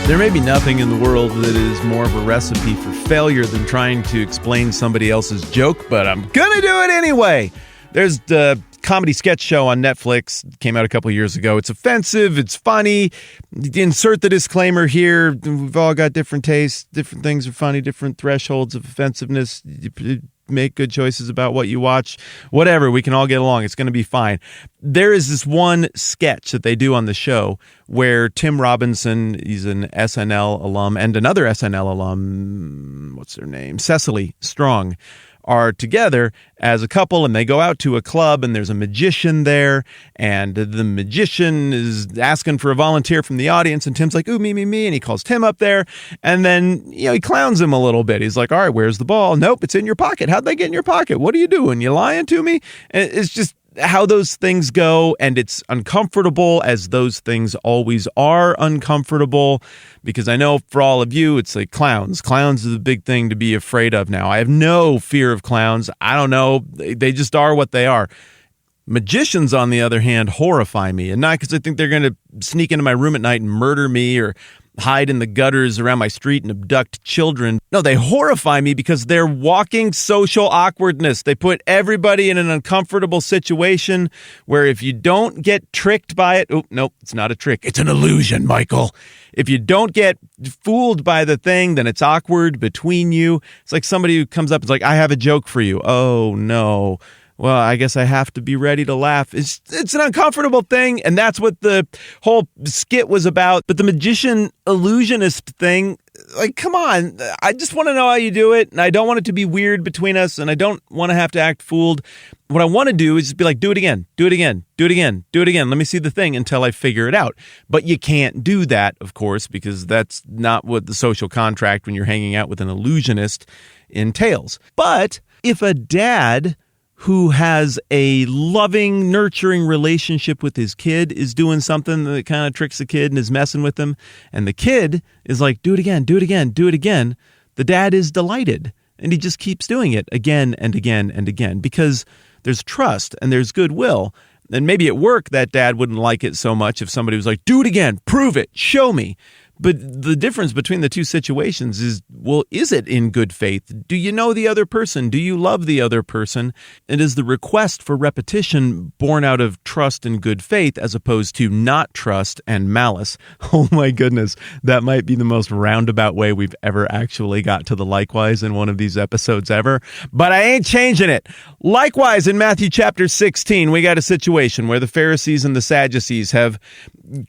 There may be nothing in the world that is more of a recipe for failure than trying to explain somebody else's joke, but I'm gonna do it anyway. There's the comedy sketch show on Netflix, came out a couple years ago. It's offensive, it's funny. Insert the disclaimer here. We've all got different tastes, different things are funny, different thresholds of offensiveness. You make good choices about what you watch. Whatever, we can all get along. It's going to be fine. There is this one sketch that they do on the show where Tim Robinson, he's an SNL alum, and another SNL alum, what's her name? Cecily Strong, are together as a couple, and they go out to a club, and there's a magician there, and the magician is asking for a volunteer from the audience, and Tim's like, ooh, me, and he calls Tim up there, and then, he clowns him a little bit. He's like, all right, where's the ball? Nope, it's in your pocket. How'd they get in your pocket? What are you doing? You lying to me? And it's just how those things go, and it's uncomfortable, as those things always are uncomfortable, because I know for all of you, it's like clowns. Clowns is a big thing to be afraid of now. I have no fear of clowns. I don't know. They just are what they are. Magicians, on the other hand, horrify me, and not because I think they're going to sneak into my room at night and murder me or hide in the gutters around my street and abduct children. No, they horrify me because they're walking social awkwardness. They put everybody in an uncomfortable situation where if you don't get tricked by it, oh, nope, it's not a trick. It's an illusion, Michael. If you don't get fooled by the thing, then it's awkward between you. It's like somebody who comes up and is like, I have a joke for you. Oh, no. Well, I guess I have to be ready to laugh. It's an uncomfortable thing, and that's what the whole skit was about. But the magician illusionist thing, like, come on. I just want to know how you do it, and I don't want it to be weird between us, and I don't want to have to act fooled. What I want to do is just be like, do it again, do it again, do it again, do it again. Let me see the thing until I figure it out. But you can't do that, of course, because that's not what the social contract when you're hanging out with an illusionist entails. But if a dad who has a loving, nurturing relationship with his kid is doing something that kind of tricks the kid and is messing with him, and the kid is like, do it again, do it again, do it again, the dad is delighted, and he just keeps doing it again and again and again because there's trust and there's goodwill. And maybe at work that dad wouldn't like it so much if somebody was like, do it again, prove it, show me. But the difference between the two situations is, well, is it in good faith? Do you know the other person? Do you love the other person? And is the request for repetition born out of trust and good faith as opposed to not trust and malice? Oh my goodness, that might be the most roundabout way we've ever actually got to the likewise in one of these episodes ever. But I ain't changing it. Likewise, in Matthew chapter 16, we got a situation where the Pharisees and the Sadducees have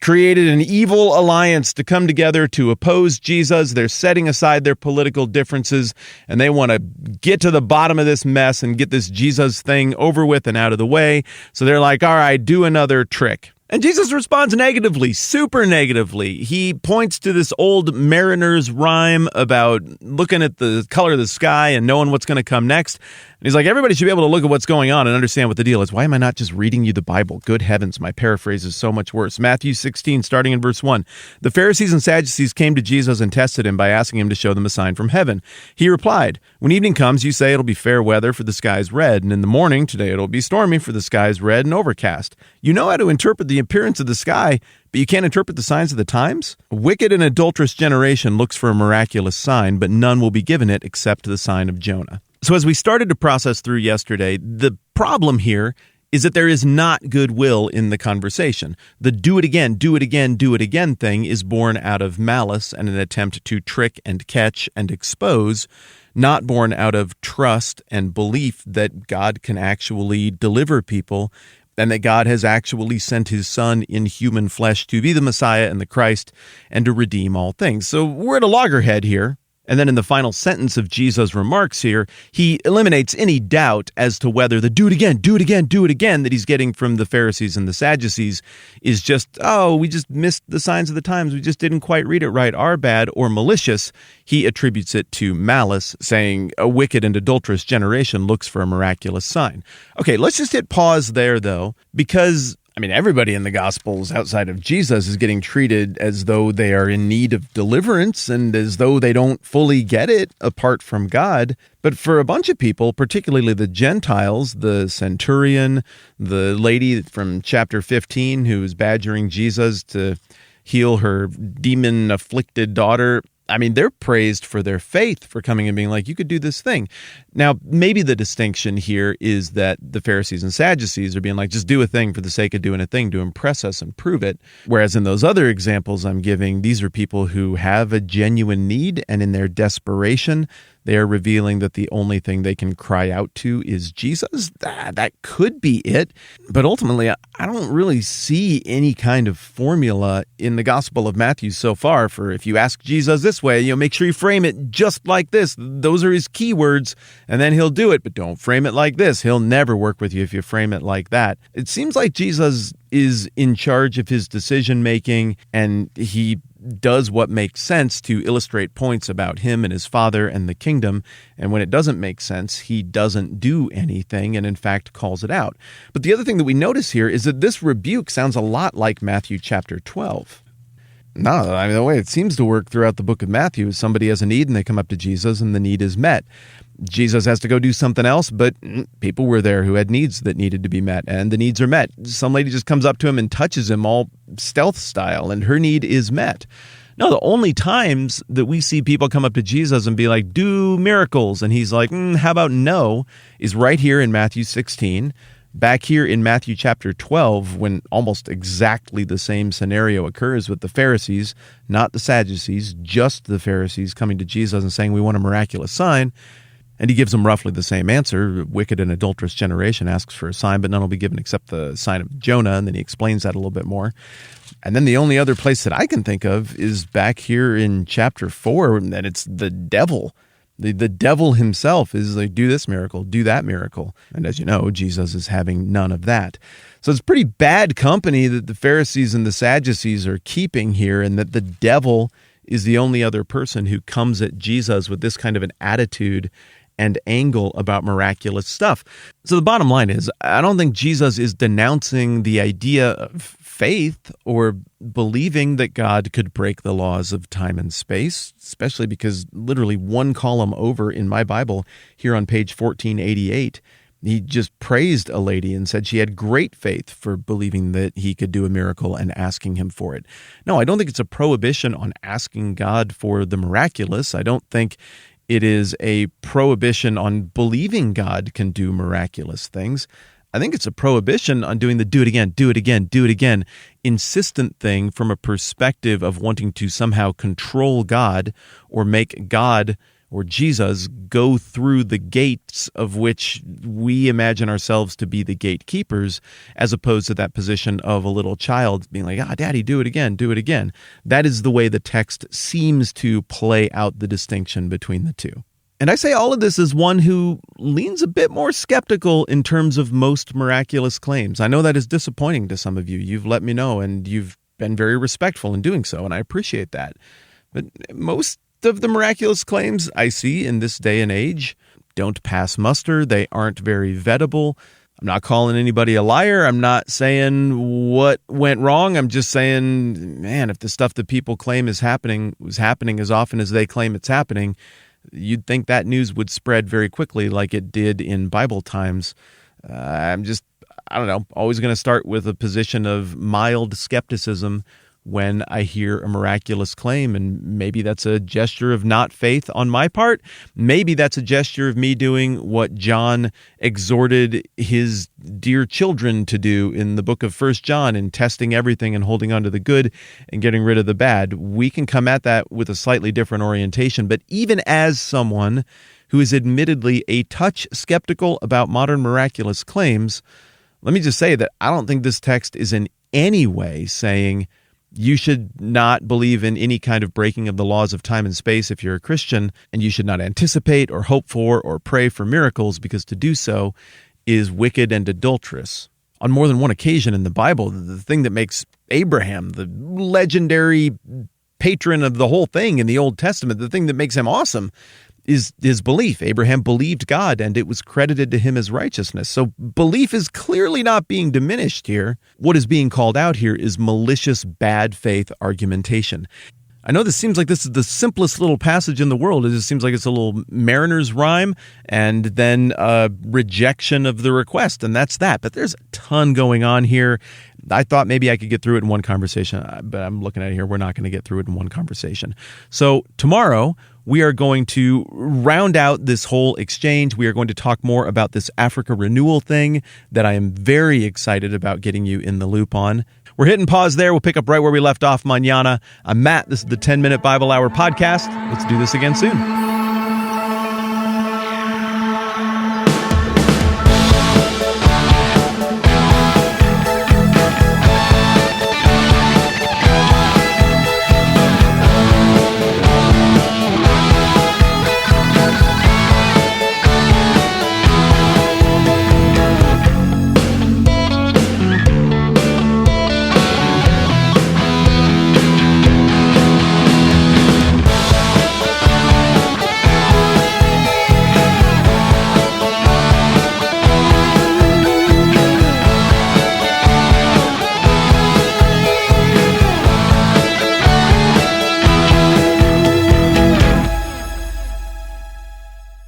created an evil alliance to come together to oppose Jesus. They're setting aside their political differences, and they want to get to the bottom of this mess and get this Jesus thing over with and out of the way. So they're like, all right, do another trick. And Jesus responds negatively, super negatively. He points to this old mariner's rhyme about looking at the color of the sky and knowing what's going to come next. And he's like, everybody should be able to look at what's going on and understand what the deal is. Why am I not just reading you the Bible? Good heavens, my paraphrase is so much worse. Matthew 16, starting in verse 1. The Pharisees and Sadducees came to Jesus and tested him by asking him to show them a sign from heaven. He replied, when evening comes, you say it'll be fair weather, for the sky's red. And in the morning, today it'll be stormy, for the sky's red and overcast. You know how to interpret the appearance of the sky, but you can't interpret the signs of the times? A wicked and adulterous generation looks for a miraculous sign, but none will be given it except the sign of Jonah. So as we started to process through yesterday, the problem here is that there is not goodwill in the conversation. The do it again, do it again, do it again thing is born out of malice and an attempt to trick and catch and expose, not born out of trust and belief that God can actually deliver people and that God has actually sent his Son in human flesh to be the Messiah and the Christ and to redeem all things. So we're at a loggerhead here. And then in the final sentence of Jesus' remarks here, he eliminates any doubt as to whether the do it again, do it again, do it again that he's getting from the Pharisees and the Sadducees is just, oh, we just missed the signs of the times. We just didn't quite read it right. Our bad, or malicious. He attributes it to malice, saying a wicked and adulterous generation looks for a miraculous sign. Okay, let's just hit pause there, though, because everybody in the Gospels outside of Jesus is getting treated as though they are in need of deliverance and as though they don't fully get it apart from God. But for a bunch of people, particularly the Gentiles, the centurion, the lady from chapter 15 who is badgering Jesus to heal her demon-afflicted daughter. I mean, they're praised for their faith, for coming and being like, you could do this thing. Now, maybe the distinction here is that the Pharisees and Sadducees are being like, just do a thing for the sake of doing a thing to impress us and prove it. Whereas in those other examples I'm giving, these are people who have a genuine need, and in their desperation, they are revealing that the only thing they can cry out to is Jesus. That could be it. But ultimately, I don't really see any kind of formula in the Gospel of Matthew so far for if you ask Jesus this way, make sure you frame it just like this. Those are his keywords, and then he'll do it. But don't frame it like this. He'll never work with you if you frame it like that. It seems like Jesus is in charge of his decision-making, and he does what makes sense to illustrate points about him and his Father and the kingdom, and when it doesn't make sense, he doesn't do anything and in fact calls it out. But the other thing that we notice here is that this rebuke sounds a lot like Matthew chapter 12. No, I mean, the way it seems to work throughout the book of Matthew is somebody has a need and they come up to Jesus and the need is met. Jesus has to go do something else, but people were there who had needs that needed to be met, and the needs are met. Some lady just comes up to him and touches him all stealth style, and her need is met. No, the only times that we see people come up to Jesus and be like, do miracles, and he's like, how about no, is right here in Matthew 16. Back here in Matthew chapter 12, when almost exactly the same scenario occurs with the Pharisees, not the Sadducees, just the Pharisees coming to Jesus and saying, we want a miraculous sign. And he gives them roughly the same answer. Wicked and adulterous generation asks for a sign, but none will be given except the sign of Jonah. And then he explains that a little bit more. And then the only other place that I can think of is back here in chapter 4, and it's the devil. The devil himself is like, do this miracle, do that miracle. And as you know, Jesus is having none of that. So it's pretty bad company that the Pharisees and the Sadducees are keeping here, and that the devil is the only other person who comes at Jesus with this kind of an attitude and angle about miraculous stuff. So the bottom line is, I don't think Jesus is denouncing the idea of faith or believing that God could break the laws of time and space, especially because literally one column over in my Bible, here on page 1488, he just praised a lady and said she had great faith for believing that he could do a miracle and asking him for it. No, I don't think it's a prohibition on asking God for the miraculous. I don't think it is a prohibition on believing God can do miraculous things. I think it's a prohibition on doing the do it again, insistent thing from a perspective of wanting to somehow control God or make God or Jesus go through the gates of which we imagine ourselves to be the gatekeepers, as opposed to that position of a little child being like, Daddy, do it again. That is the way the text seems to play out the distinction between the two. And I say all of this as one who leans a bit more skeptical in terms of most miraculous claims. I know that is disappointing to some of you. You've let me know, and you've been very respectful in doing so, and I appreciate that. But most of the miraculous claims I see in this day and age don't pass muster. They aren't very vettable. I'm not calling anybody a liar. I'm not saying what went wrong. I'm just saying, man, if the stuff that people claim was happening as often as they claim it's happening, you'd think that news would spread very quickly like it did in Bible times. I don't know, always going to start with a position of mild skepticism when I hear a miraculous claim, and maybe that's a gesture of not faith on my part. Maybe that's a gesture of me doing what John exhorted his dear children to do in the book of 1 John, in testing everything and holding on to the good and getting rid of the bad. We can come at that with a slightly different orientation, but even as someone who is admittedly a touch skeptical about modern miraculous claims, let me just say that I don't think this text is in any way saying you should not believe in any kind of breaking of the laws of time and space if you're a Christian, and you should not anticipate or hope for or pray for miracles, because to do so is wicked and adulterous. On more than one occasion in the Bible, the thing that makes Abraham the legendary patron of the whole thing in the Old Testament, the thing that makes him awesome, is his belief. Abraham believed God, and it was credited to him as righteousness. So belief is clearly not being diminished here. What is being called out here is malicious bad faith argumentation. I know this seems like this is the simplest little passage in the world. It just seems like it's a little mariner's rhyme and then a rejection of the request, and that's that. But there's a ton going on here. I thought maybe I could get through it in one conversation, but I'm looking at it here. We're not going to get through it in one conversation. So tomorrow, we are going to round out this whole exchange. We are going to talk more about this Africa renewal thing that I am very excited about getting you in the loop on. We're hitting pause there. We'll pick up right where we left off mañana. I'm Matt. This is the 10-Minute Bible Hour podcast. Let's do this again soon.